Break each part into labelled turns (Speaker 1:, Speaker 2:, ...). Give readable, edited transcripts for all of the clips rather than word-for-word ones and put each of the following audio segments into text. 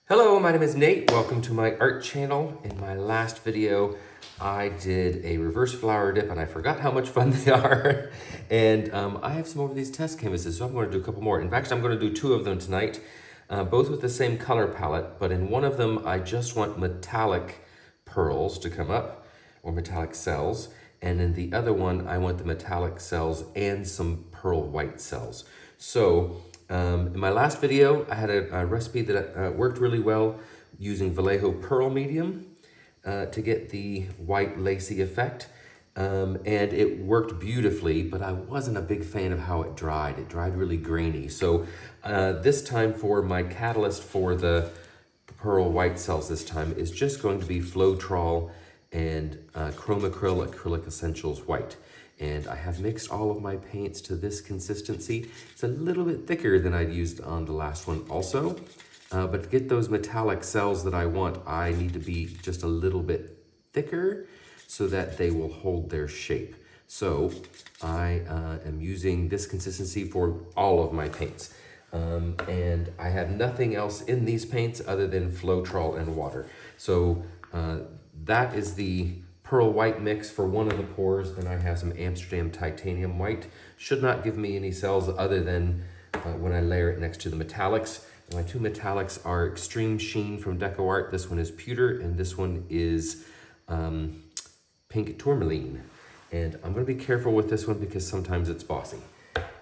Speaker 1: Hello, my name is Nate. Welcome to my art channel. In my last video, I did a reverse flower dip and I forgot how much fun they are. And I have some more of these test canvases, so I'm going to do a couple more. In fact, I'm going to do two of them tonight, both with the same color palette, but in one of them, I just want metallic pearls to come up, or metallic cells. And in the other one, I want the metallic cells and some pearl white cells. So in my last video, I had a recipe that worked really well using Vallejo Pearl Medium to get the white lacy effect. And it worked beautifully, but I wasn't a big fan of how it dried. It dried really grainy. So this time for my catalyst for the pearl white cells this time is just going to be Floetrol and Chromacryl Acrylic Essentials White. And I have mixed all of my paints to this consistency. It's a little bit thicker than I'd used on the last one also. But to get those metallic cells that I want, I need to be just a little bit thicker so that they will hold their shape. So I am using this consistency for all of my paints. And I have nothing else in these paints other than Floetrol and water. So that is the pearl white mix for one of the pours. Then I have some Amsterdam titanium white. Should not give me any cells other than when I layer it next to the metallics. And my two metallics are Extreme Sheen from DecoArt. This one is pewter and this one is pink tourmaline. And I'm going to be careful with this one because sometimes it's bossy.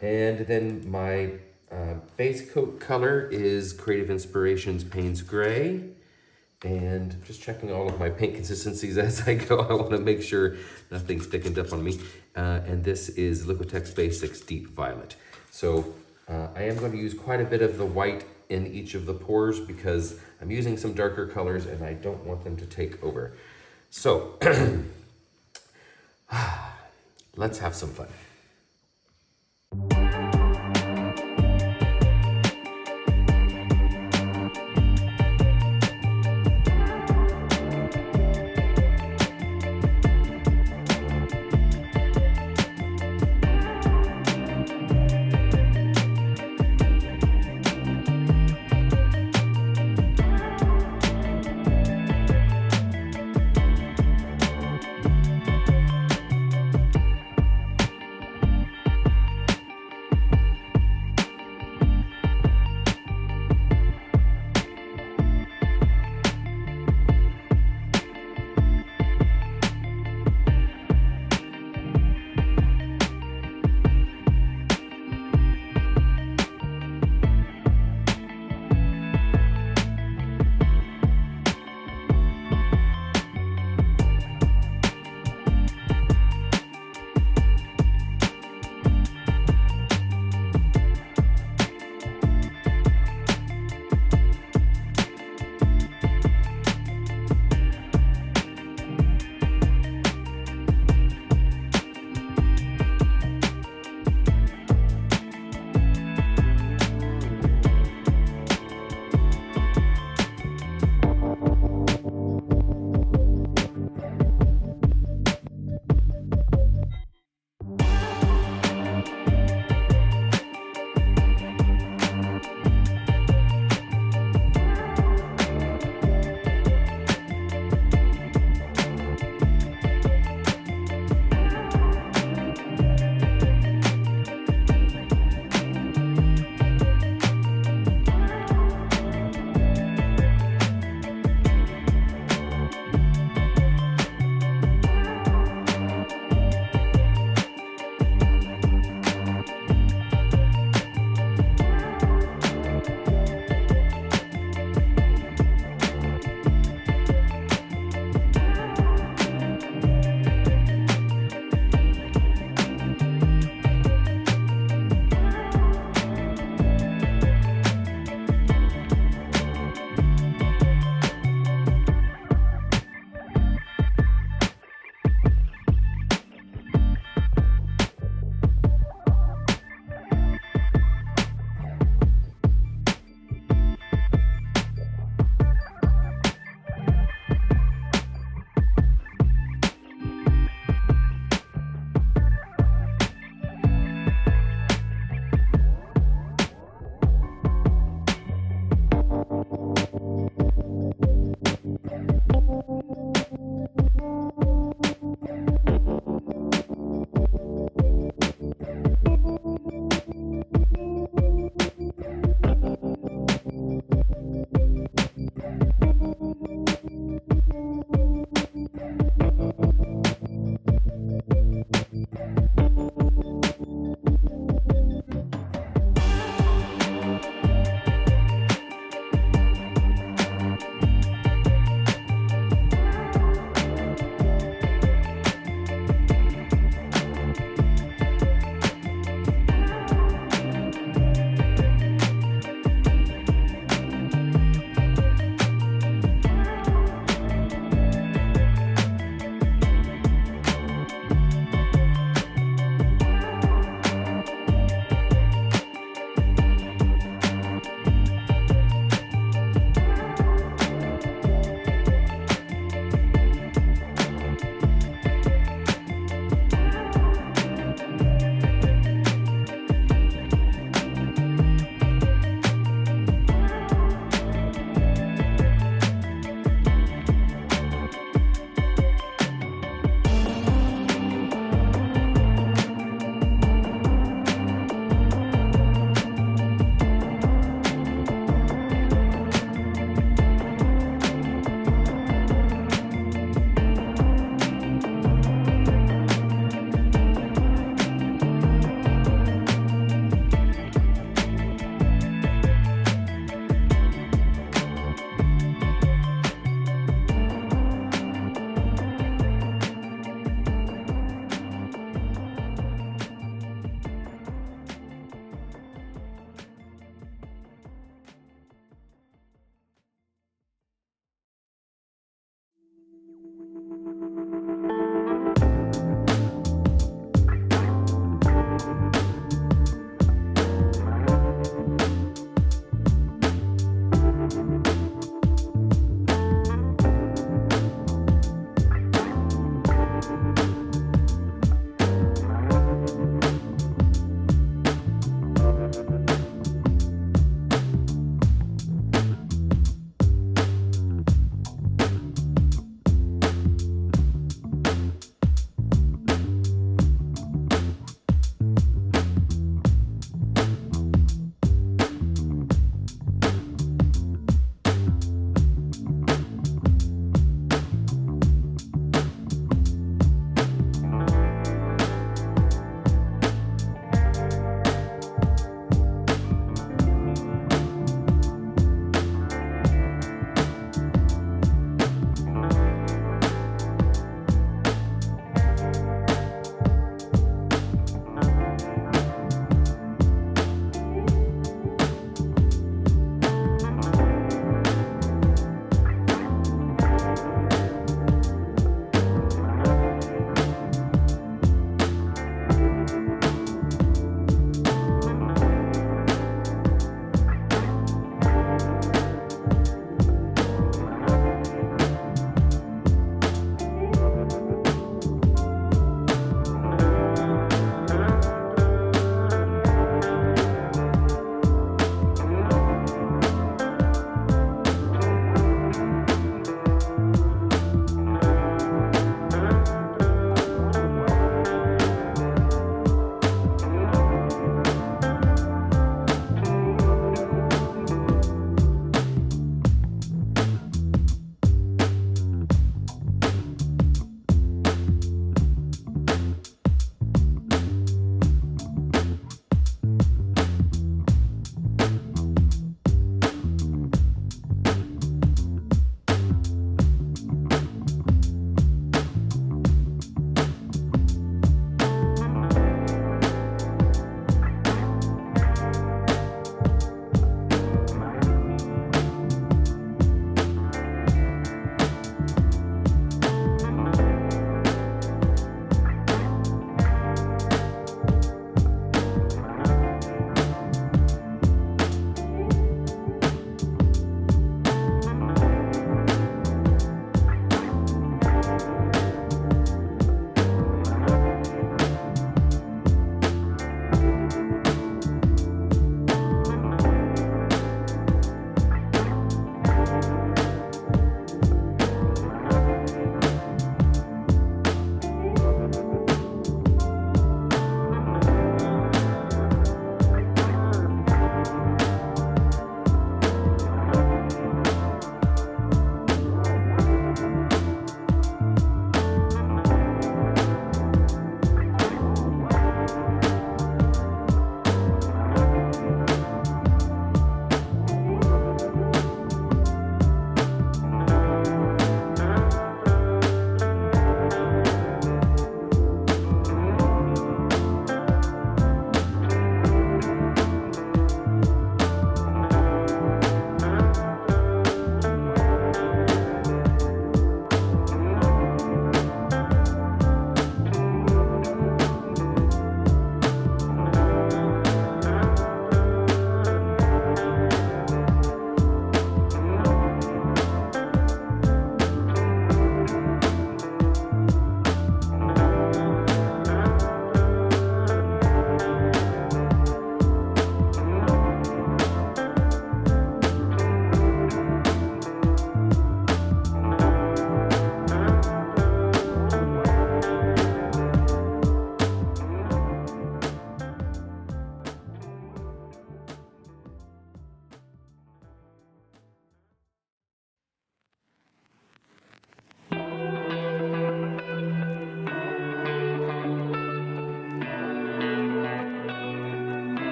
Speaker 1: And then my base coat color is Creative Inspirations Payne's Gray. And just checking all of my paint consistencies as I go. I want to make sure nothing's thickened up on me. And this is Liquitex Basics Deep Violet. So I am going to use quite a bit of the white in each of the pours because I'm using some darker colors and I don't want them to take over. So let's have some fun.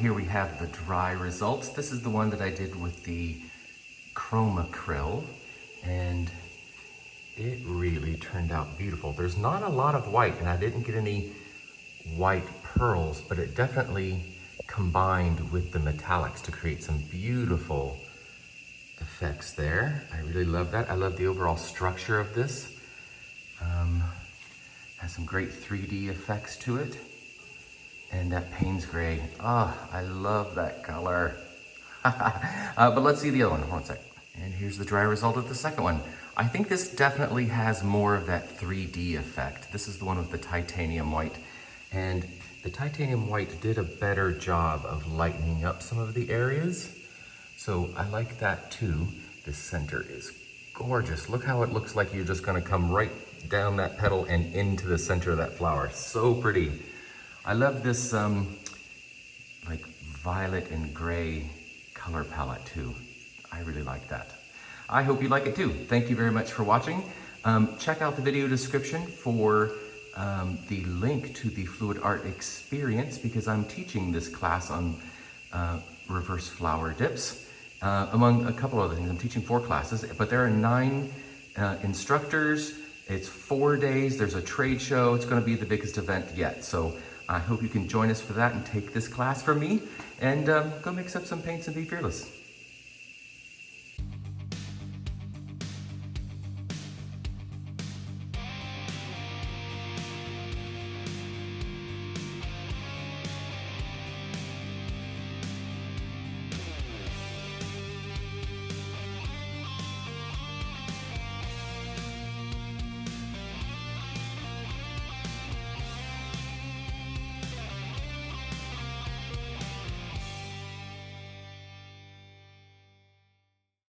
Speaker 1: here we have the dry results. This is the one that I did with the chrome acryl, and it really turned out beautiful. There's not a lot of white, and I didn't get any white pearls, but it definitely combined with the metallics to create some beautiful effects there. I really love that. I love the overall structure of this. Has some great 3D effects to it. And that Payne's gray, I love that color. But let's see the other one, one sec. And here's the dry result of the second one. I think this definitely has more of that 3D effect. This is the one with the titanium white. And the titanium white did a better job of lightening up some of the areas. So I like that too. The center is gorgeous. Look how it looks like you're just gonna come right down that petal and into the center of that flower. So pretty. I love this like violet and gray color palette too. I really like that. I hope you like it too. Thank you very much for watching. Check out the video description for the link to the Fluid Art Experience, because I'm teaching this class on reverse flower dips. Among a couple other things, I'm teaching 4 classes, but there are 9 instructors. It's 4 days, there's a trade show. It's gonna be the biggest event yet. So I hope you can join us for that and take this class from me, and go mix up some paints and be fearless.